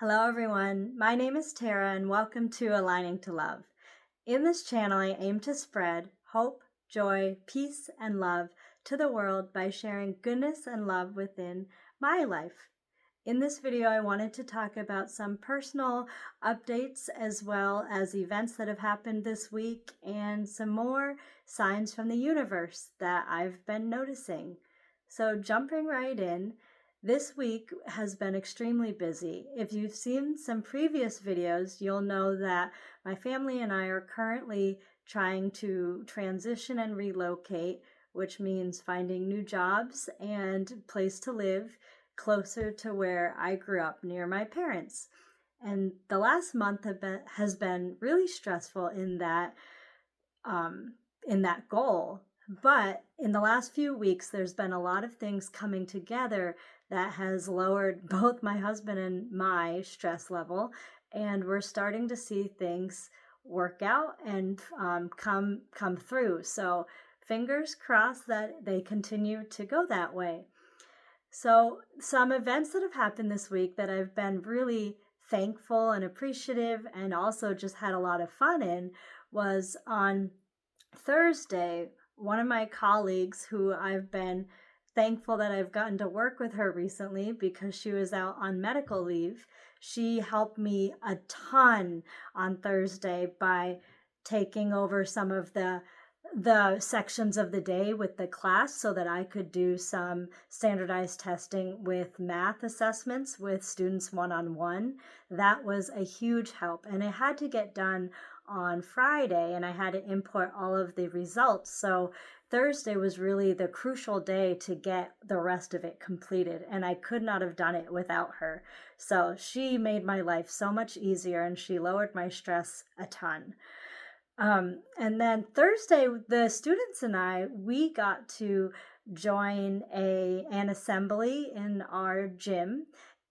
Hello, everyone. My name is Tara, and welcome to Aligning to Love. In this channel, I aim to spread hope, joy, peace, and love to the world by sharing goodness and love within my life. In this video, I wanted to talk about some personal updates as well as events that have happened this week and some more signs from the universe that I've been noticing. So, jumping right in, this week has been extremely busy. If you've seen some previous videos, you'll know that my family and I are currently trying to transition and relocate, which means finding new jobs and place to live closer to where I grew up near my parents. And the last month has been really stressful in that goal. But in the last few weeks, there's been a lot of things coming together that has lowered both my husband and my stress level. And we're starting to see things work out and come through. So fingers crossed that they continue to go that way. So some events that have happened this week that I've been really thankful and appreciative and also just had a lot of fun in was on Thursday. One of my colleagues, who I've been thankful that I've gotten to work with her recently because she was out on medical leave, she helped me a ton on Thursday by taking over some of the sections of the day with the class so that I could do some standardized testing with math assessments with students one-on-one. That was a huge help, and it had to get done on Friday, and I had to import all of the results. So Thursday was really the crucial day to get the rest of it completed, and I could not have done it without her. So she made my life so much easier, and she lowered my stress a ton. And then Thursday, the students and we got to join an assembly in our gym.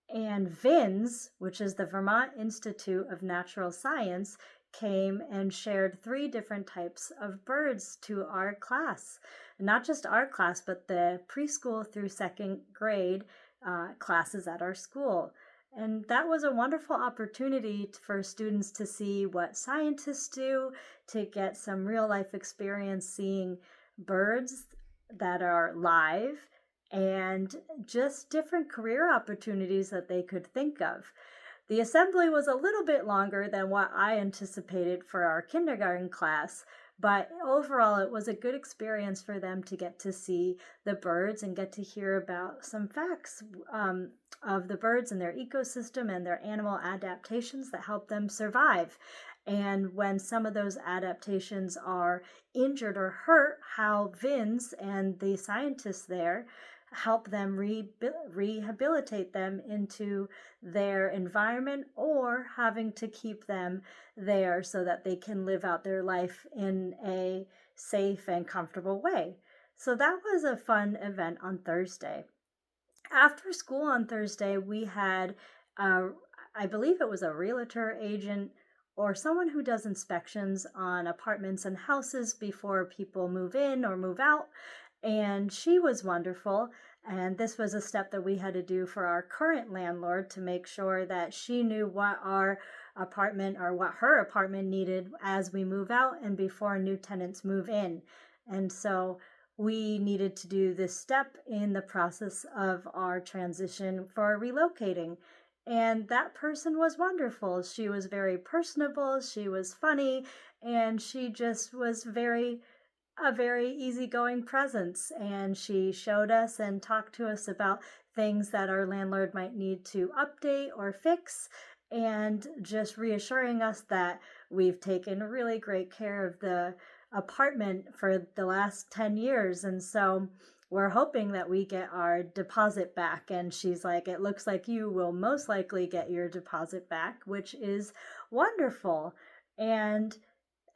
And VINS, which is the Vermont Institute of Natural Science, came and shared 3 different types of birds to our class. Not just our class, but the preschool through 2nd grade classes at our school. And that was a wonderful opportunity for students to see what scientists do, to get some real life experience seeing birds that are live and just different career opportunities that they could think of. The assembly was a little bit longer than what I anticipated for our kindergarten class, but overall it was a good experience for them to get to see the birds and get to hear about some facts of the birds and their ecosystem and their animal adaptations that help them survive. And when some of those adaptations are injured or hurt, how VINS and the scientists there help them rehabilitate them into their environment, or having to keep them there so that they can live out their life in a safe and comfortable way. So that was a fun event on Thursday. After school on Thursday, we had, I believe it was a realtor agent or someone who does inspections on apartments and houses before people move in or move out. And she was wonderful. And this was a step that we had to do for our current landlord to make sure that she knew what our apartment or what her apartment needed as we move out and before new tenants move in. And so we needed to do this step in the process of our transition for relocating. And that person was wonderful. She was very personable, she was funny, and she just was a very easygoing presence. And she showed us and talked to us about things that our landlord might need to update or fix, and just reassuring us that we've taken really great care of the apartment for the last 10 years. And so we're hoping that we get our deposit back. And she's like, it looks like you will most likely get your deposit back, which is wonderful. And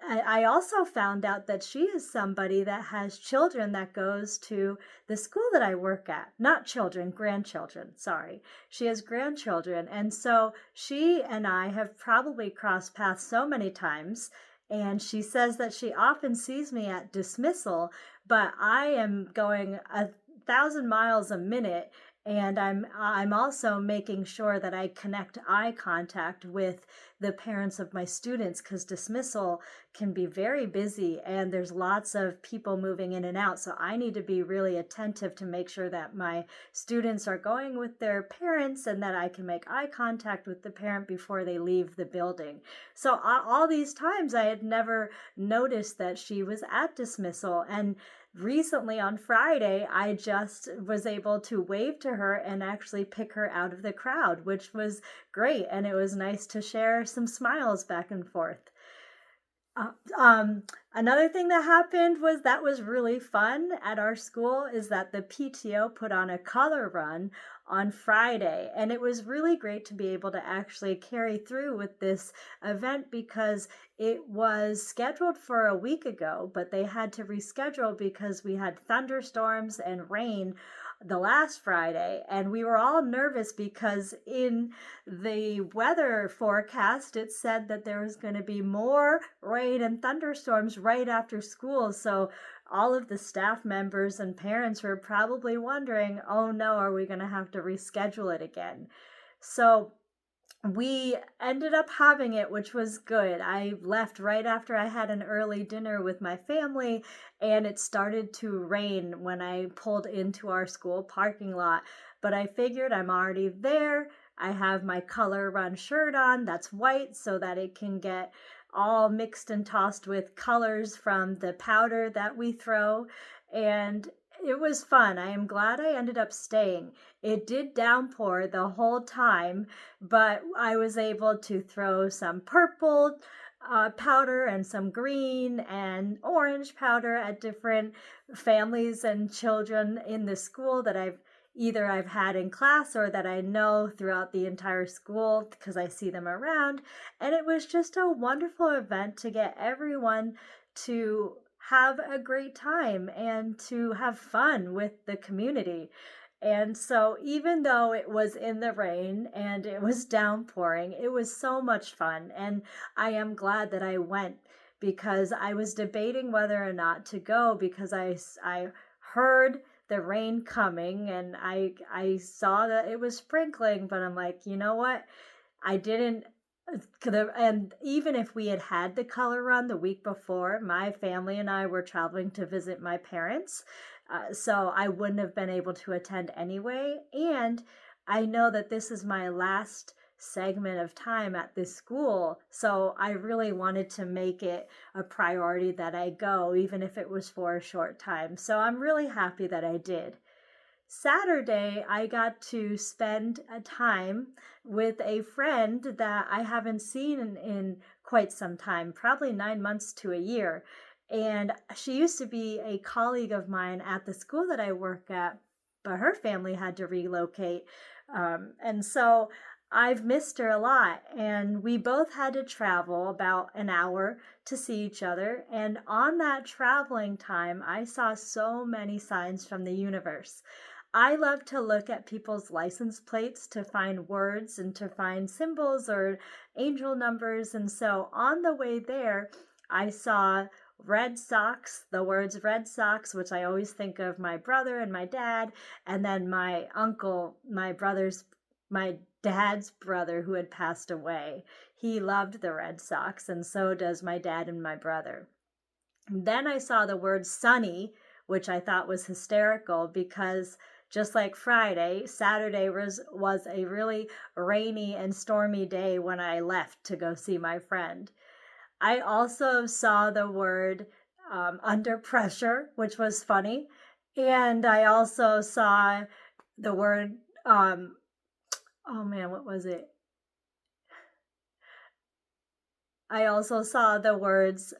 I also found out that she is somebody that has children that goes to the school that I work at. Not children, grandchildren, sorry. She has grandchildren. And so she and I have probably crossed paths so many times. And she says that she often sees me at dismissal, but I am going 1,000 miles a minute And I'm also making sure that I connect eye contact with the parents of my students, because dismissal can be very busy and there's lots of people moving in and out. So I need to be really attentive to make sure that my students are going with their parents and that I can make eye contact with the parent before they leave the building. So all these times I had never noticed that she was at dismissal. And recently on Friday, I just was able to wave to her and actually pick her out of the crowd, which was great. And it was nice to share some smiles back and forth. Uh, um, Another thing that was really fun at our school is that the PTO put on a color run on Friday, and it was really great to be able to actually carry through with this event because it was scheduled for a week ago, but they had to reschedule because we had thunderstorms and rain the last Friday, and we were all nervous because in the weather forecast it said that there was going to be more rain and thunderstorms right after school. So all of the staff members and parents were probably wondering, oh no, are we going to have to reschedule it again? So we ended up having it, which was good. I left right after I had an early dinner with my family, and it started to rain when I pulled into our school parking lot. But I figured I'm already there. I have my color run shirt on that's white so that it can get all mixed and tossed with colors from the powder that we throw. And it was fun. I am glad I ended up staying. It did downpour the whole time, but I was able to throw some purple powder and some green and orange powder at different families and children in the school that I've had in class or that I know throughout the entire school because I see them around. And it was just a wonderful event to get everyone to have a great time and to have fun with the community. And so, even though it was in the rain and it was downpouring, it was so much fun. And I am glad that I went because I was debating whether or not to go because I heard the rain coming and I saw that it was sprinkling, but I'm like, you know what? I didn't. And even if we had had the color run the week before, my family and I were traveling to visit my parents. So I wouldn't have been able to attend anyway. And I know that this is my last segment of time at this school. So I really wanted to make it a priority that I go, even if it was for a short time. So I'm really happy that I did. Saturday, I got to spend a time with a friend that I haven't seen in quite some time, probably 9 months to a year. And she used to be a colleague of mine at the school that I work at, but her family had to relocate. And so I've missed her a lot. And we both had to travel about an hour to see each other. And on that traveling time, I saw so many signs from the universe. I love to look at people's license plates to find words and to find symbols or angel numbers. And so on the way there, I saw Red Sox, the words Red Sox, which I always think of my brother and my dad, and then my uncle, my dad's brother who had passed away. He loved the Red Sox, and so does my dad and my brother. Then I saw the word sunny, which I thought was hysterical because just like Friday, Saturday was a really rainy and stormy day when I left to go see my friend. I also saw the word under pressure, which was funny. And I also saw the word, oh man, what was it? I also saw the words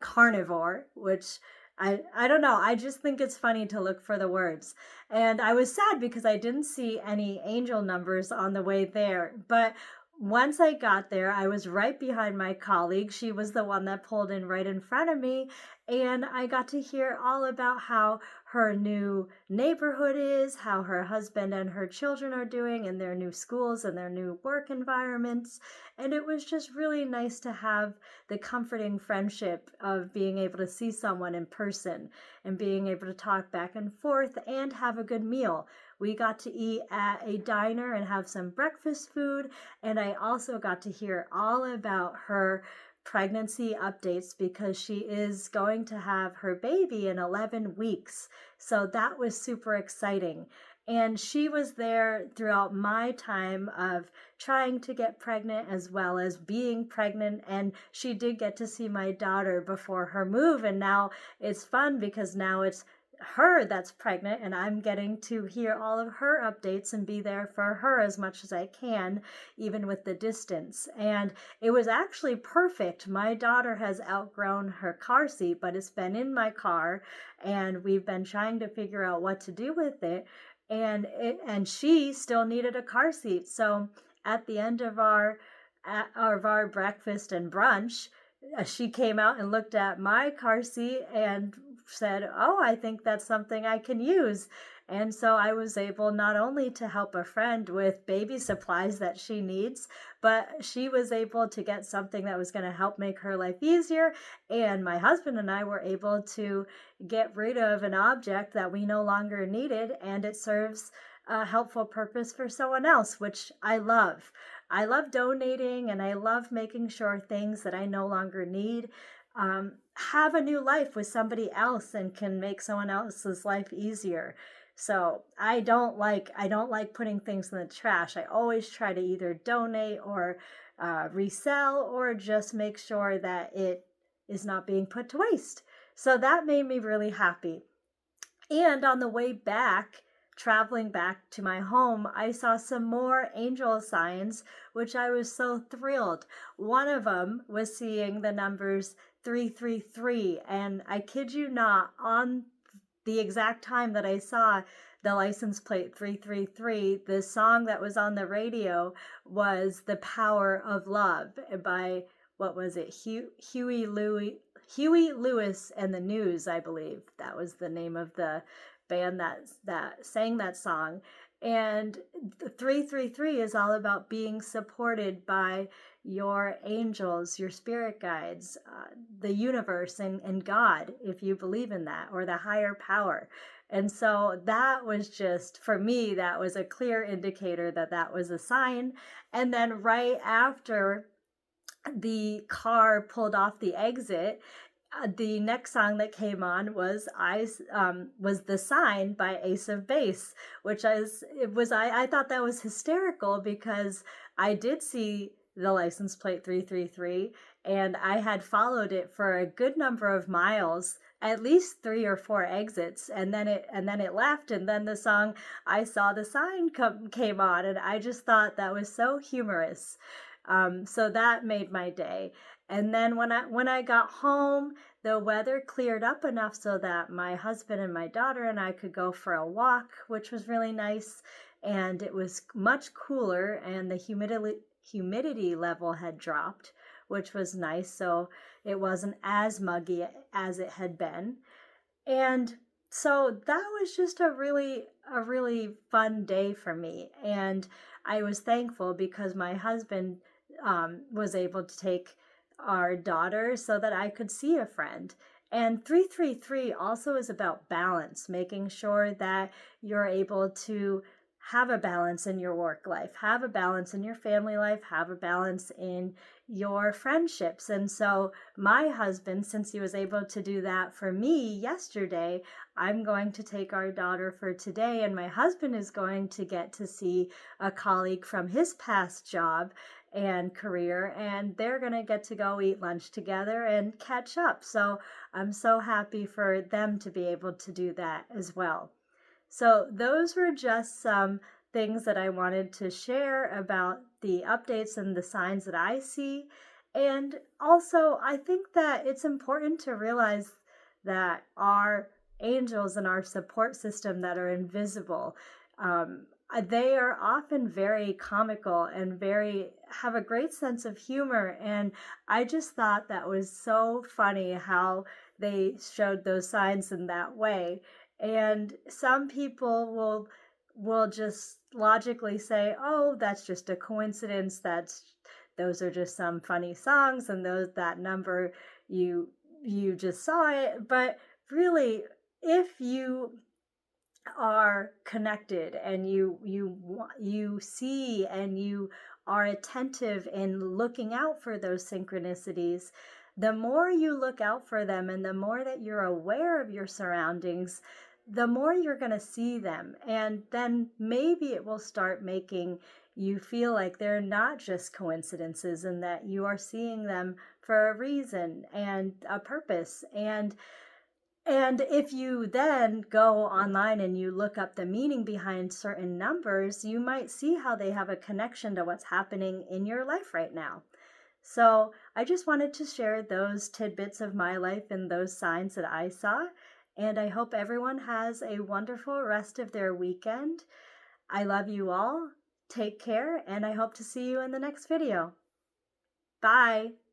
carnivore, which I don't know. I just think it's funny to look for the words. And I was sad because I didn't see any angel numbers on the way there. But once I got there, I was right behind my colleague. She was the one that pulled in right in front of me. And I got to hear all about how her new neighborhood is, how her husband and her children are doing in their new schools and their new work environments. And it was just really nice to have the comforting friendship of being able to see someone in person and being able to talk back and forth and have a good meal. We got to eat at a diner and have some breakfast food. And I also got to hear all about her pregnancy updates because she is going to have her baby in 11 weeks. So that was super exciting. And she was there throughout my time of trying to get pregnant as well as being pregnant. And she did get to see my daughter before her move. And now it's fun because now it's her that's pregnant and I'm getting to hear all of her updates and be there for her as much as I can, even with the distance. And it was actually perfect. My daughter has outgrown her car seat, but it's been in my car and we've been trying to figure out what to do with it. And she still needed a car seat. So at the end of our breakfast and brunch, she came out and looked at my car seat and said, "Oh, I think that's something I can use." And so I was able not only to help a friend with baby supplies that she needs, but she was able to get something that was going to help make her life easier. And my husband and I were able to get rid of an object that we no longer needed, and it serves a helpful purpose for someone else, which I love. I love donating and I love making sure things that I no longer need have a new life with somebody else and can make someone else's life easier. So I don't like putting things in the trash. I always try to either donate or resell or just make sure that it is not being put to waste. So that made me really happy. And on the way back, traveling back to my home, I saw some more angel signs, which I was so thrilled. One of them was seeing the numbers 333, and I kid you not, on the exact time that I saw the license plate 333, the song that was on the radio was The Power of Love by, what was it, Huey Lewis and the News, I believe. That was the name of the band that sang that song. And the 333 is all about being supported by your angels, your spirit guides, the universe, and God, if you believe in that, or the higher power. And so that was just, for me, that was a clear indicator that that was a sign. And then right after the car pulled off the exit, the next song that came on was The Sign by Ace of Base, which I thought that was hysterical because I did see the license plate 333 and I had followed it for a good number of miles, at least 3 or 4 exits, and then it left, and then the song I Saw the Sign came on, and I just thought that was so humorous. So that made my day. And then when I got home, the weather cleared up enough so that my husband and my daughter and I could go for a walk, which was really nice. And it was much cooler, and the humidity level had dropped, which was nice. So it wasn't as muggy as it had been. And so that was just a really fun day for me. And I was thankful because my husband was able to take our daughter so that I could see a friend. And 333 also is about balance, making sure that you're able to have a balance in your work life, have a balance in your family life, have a balance in your friendships. And so my husband, since he was able to do that for me yesterday, I'm going to take our daughter for today, and my husband is going to get to see a colleague from his past job and career, and they're going to get to go eat lunch together and catch up. So I'm so happy for them to be able to do that as well. So those were just some things that I wanted to share about the updates and the signs that I see. And also, I think that it's important to realize that our angels and our support system that are invisible, they are often very comical and have a great sense of humor. And I just thought that was so funny how they showed those signs in that way. And some people will just logically say, "Oh, that's just a coincidence. Those are just some funny songs, and that number you just saw it." But really, if you are connected, and you see and you are attentive in looking out for those synchronicities, the more you look out for them and the more that you're aware of your surroundings, the more you're going to see them. And then maybe it will start making you feel like they're not just coincidences, and that you are seeing them for a reason and a purpose. And if you then go online and you look up the meaning behind certain numbers, you might see how they have a connection to what's happening in your life right now. So I just wanted to share those tidbits of my life and those signs that I saw. And I hope everyone has a wonderful rest of their weekend. I love you all. Take care, and I hope to see you in the next video. Bye.